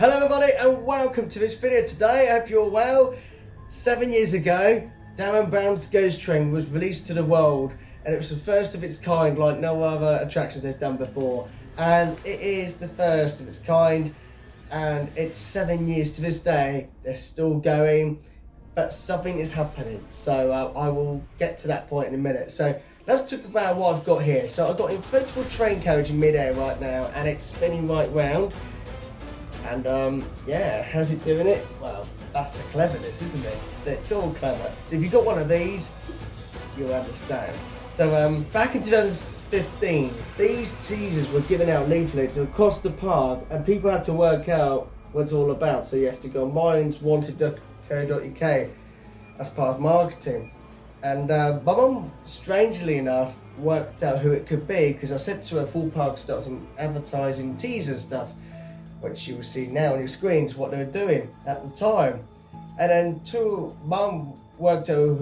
Hello everybody and welcome to this video today. I hope you're well. 7 years ago, Derren Browns Ghost Train was released to the world, and it was the first of its kind, like no other attractions they've done before. And it is the first of its kind, and it's 7 years to this day. They're still going, but something is happening. So I will get to that point in a minute. So let's talk about what I've got here. So I've got an inflatable train carriage in mid-air right now, and it's spinning right round. And yeah, how's it doing it? Well, that's the cleverness, isn't it? So it's all clever. So if you've got one of these, you'll understand. So back in 2015, these teasers were giving out leaflets across the park, and people had to work out what it's all about. So you have to go on mindswanted.co.uk as part of marketing. And my mum, strangely enough, worked out who it could be, because I said to her, Thorpe Park started some advertising teaser stuff, which you will see now on your screens what they were doing at the time. And then Mum worked out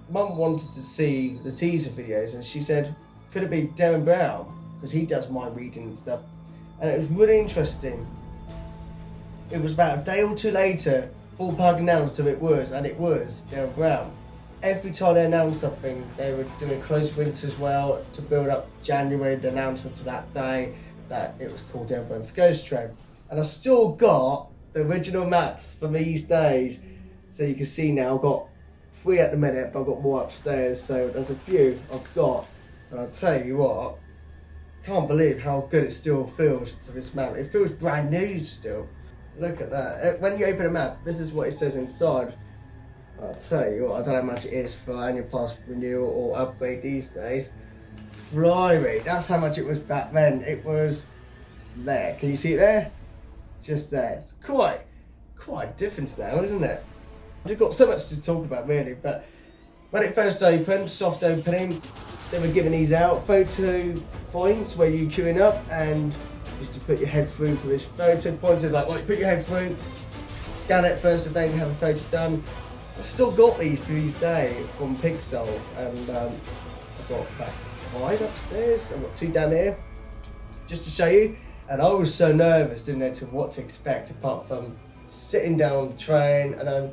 Mum wanted to see the teaser videos, and she said, could it be Derren Brown? Because he does my reading and stuff. And it was really interesting. It was about a day or two later, Thorpe Park announced who it was, and it was Derren Brown. Every time they announced something, they were doing close winter as well to build up January, the announcement to that day, that it was called Derren Browns Ghost Train. And I've still got the original maps from these days. So you can see now I've got 3 at the minute, but I've got more upstairs. So there's a few I've got. And I'll tell you what, can't believe how good it still feels to this map. It feels brand new still. Look at that. When you open a map, this is what it says inside. I'll tell you what, I don't know how much it is for annual pass renewal or upgrade these days. Blimey, that's how much it was back then. It was there. Can you see it there? Just there. It's quite a difference now, isn't it? We've got so much to talk about really, but when it first opened, soft opening, they were giving these out, photo points where you're queuing up and just to put your head through for this photo point. It's like, well, you put your head through, scan it first and then have a photo done. I've still got these to this day from Pixel, and I've got about 5 upstairs. I've got 2 down here, just to show you. And I was so nervous, didn't know what to expect, apart from sitting down on the train, and I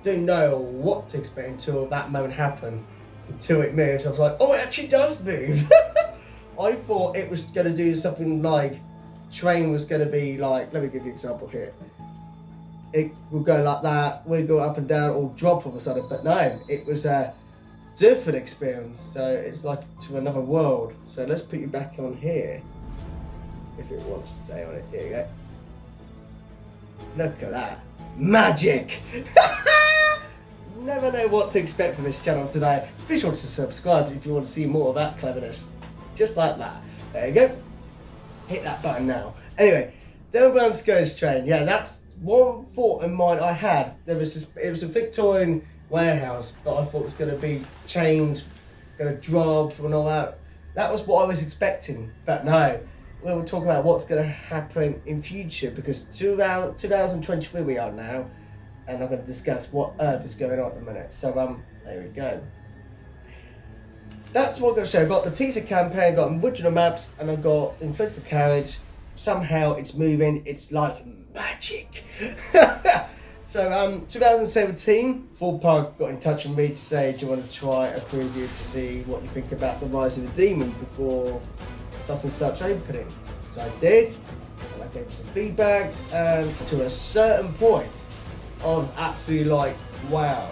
didn't know what to expect until that moment happened, until it moves. I was like, oh, it actually does move. I thought it was going to do something like, train was going to be like, let me give you an example here. It will go like that, we'll go up and down, or drop all of a sudden, but no, it was a different experience, so it's like to another world. So let's put you back on here, if it wants to stay on it. Here you go. Look at that. Magic! Never know what to expect from this channel today. Be sure to subscribe if you want to see more of that cleverness. Just like that. There you go. Hit that button now. Anyway, Derren Browns Ghost Train. Yeah, that's one thought in mind I had. It was a Victorian warehouse that I thought was going to be changed, going to drop and all that. That was what I was expecting, but no. We'll talk about what's going to happen in future, because 2023 we are now, and I'm going to discuss what earth is going on at the minute. So there we go. That's what I'm going to show. I've got the teaser campaign, I've got original maps, and I've got inflatable carriage. Somehow it's moving. It's like magic. So 2017, Thorpe Park got in touch with me to say, do you want to try a preview to see what you think about the Rise of the Demon before such and such opening? So I did, and I gave them some feedback, and to a certain point, I was absolutely like, wow.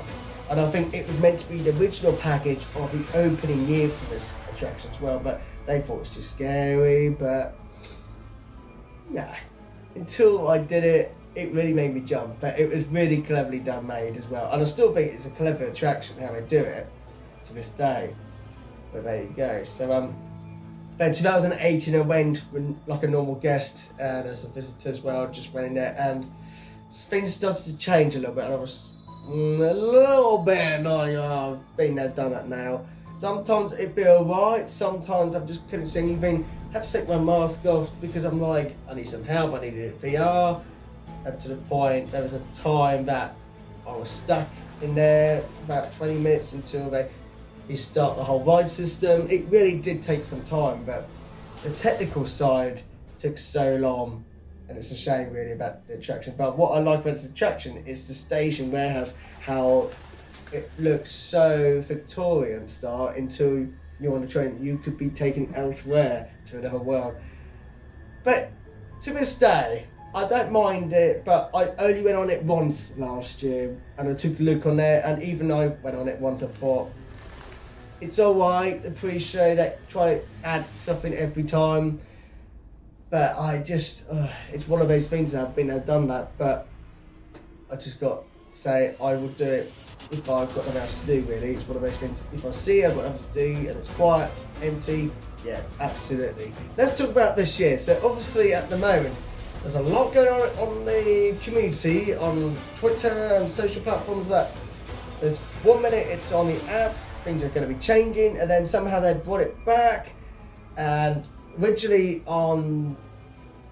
And I think it was meant to be the original package of the opening year for this attraction as well, but they thought it was too scary, but nah. Until I did it, it really made me jump, but it was really cleverly done, made as well. And I still think it's a clever attraction how they do it to this day. But there you go. So then 2018 I went like a normal guest and as a visitor as well, just went in there, and things started to change a little bit, and I was a little bit like, oh, I've been there, done that now. Sometimes it'd be alright, sometimes I just couldn't see anything. Had to take my mask off because I'm like, I need some help, I needed it VR. And to the point, there was a time that I was stuck in there about 20 minutes until they start the whole ride system. It really did take some time, but the technical side took so long and it's a shame really about the attraction. But what I like about this attraction is the station warehouse, how it looks so Victorian style until you're on a train. You could be taken elsewhere to another world. But to this day, I don't mind it, but I only went on it once last year, and I took a look on there, and even I went on it once, I thought, it's alright, the pre-show, they try to add something every time, but I just, it's one of those things that I've been there, done that, but I just got to say, I would do it if I've got nothing else to do, really. It's one of those things, if I see I've got nothing to do, and it's quiet, empty, yeah, absolutely. Let's talk about this year. So obviously at the moment, there's a lot going on the community, on Twitter and social platforms, that there's 1 minute it's on the app, things are going to be changing, and then somehow they brought it back. And originally on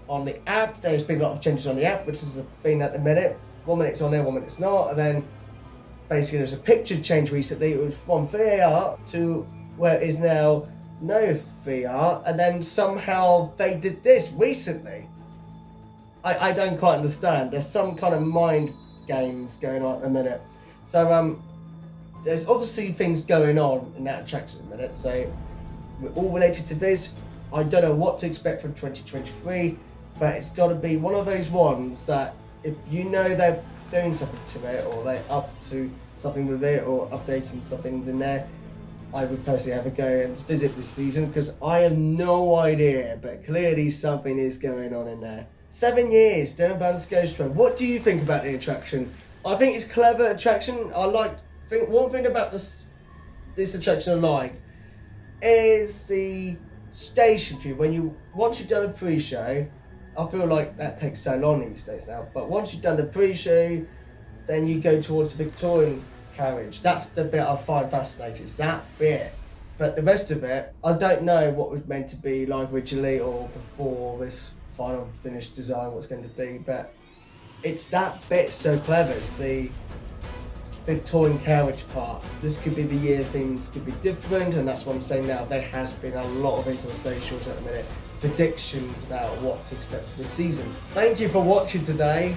the app, there's been a lot of changes on the app, which is a thing at the minute. 1 minute it's on there, 1 minute it's not, and then basically there's a picture change recently. It was from VR to where it is now no VR, and then somehow they did this recently. I don't quite understand. There's some kind of mind games going on at the minute. So there's obviously things going on in that attraction at the minute. So we're all related to this. I don't know what to expect from 2023, but it's got to be one of those ones that if you know they're doing something to it, or they're up to something with it, or updating something in there, I would personally have a go and visit this season, because I have no idea, but clearly something is going on in there. 7 years, Derren Browns Ghost Train. What do you think about the attraction? I think it's a clever attraction. One thing about this attraction I like is the station view. Once you've done a pre-show, I feel like that takes so long these days now, but once you've done the pre-show, then you go towards the Victorian carriage. That's the bit I find fascinating, it's that bit. But the rest of it, I don't know what was meant to be like originally, or before this final finished design what's going to be, but it's that bit so clever. It's the Victorian carriage part. This could be the year things could be different, and that's what I'm saying now. There has been a lot of things on socials at the minute, predictions about what to expect for the season. Thank you for watching today.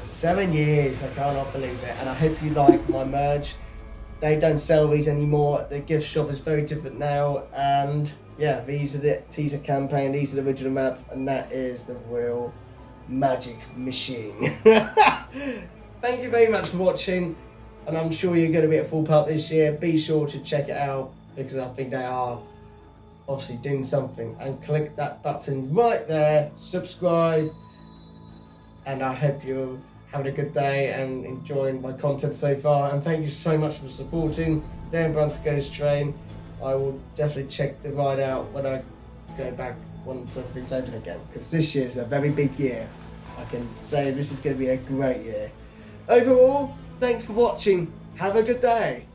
7 years, I cannot believe it, and I hope you like my merch. They don't sell these anymore. The gift shop is very different now, and yeah, these are the teaser campaign, these are the original maps, and that is the real magic machine. Thank you very much for watching, and I'm sure you're going to be at Thorpe Park this year. Be sure to check it out, because I think they are obviously doing something. And click that button right there, subscribe, and I hope you're having a good day and enjoying my content so far. And thank you so much for supporting Derren Browns Ghost Train. I will definitely check the ride out when I go back once everything's open again, because this year's a very big year. I can say this is going to be a great year. Overall, thanks for watching. Have a good day.